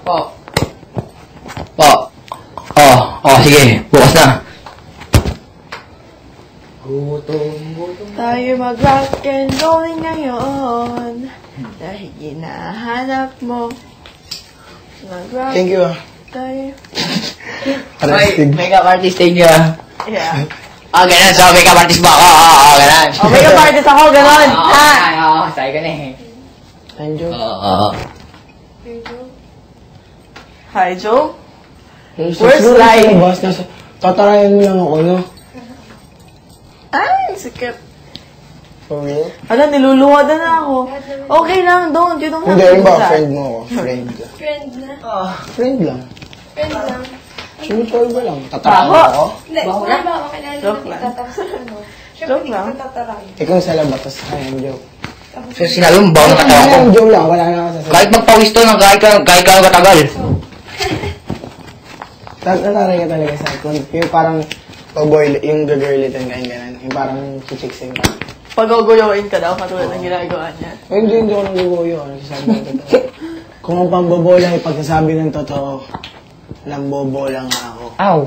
Po. Sige. Bukas na. Tayo mag-rock and rolling ngayon. Dahil hinahanap mo. Mag-rock. Thank you, Tayo. Makeup artist, thank you. Yeah. Ganun. So, makeup artist ba ako? Ganun. Makeup artist ako, ganon. Sabi ko na eh. Hi, Joe. Hi, Joe. Where's Lai? Tatarayan mo lang ako, no? Ay, sikip. For real? Ano, niluluwad na ako. Okay lang, don't. You don't have Hindi, to rin do ba? that. Friend mo ako. Friend. Friend na. Friend lang. Friend lang. Sumipol ba lang? Tatarayan mo ako? Hindi, wala ba makilala Joke na lang. kita tapos ano? Siyempre, Joke hindi lang. kita tatarayin. Ikaw sa labas, tapos kayang Joe. So, sinabi mo, bawang katawa ko. Kayang Joe lang, wala na ako sasabihin. Kahit magpawis to ng kahit ka katagal. Tataray ka talaga sa akin. Yung parang pag-boil, yung gagirlitan ka, yung gano'n. Yung parang chichiksin ka. Pag-uguyoin ka daw, katulad ng ginagawa niya. Hindi ako nang-guguyo. Nagsasabi ng totoo. Kung ang pambobola ay pagsasabi ng totoo, lambobola nga ako. Ow.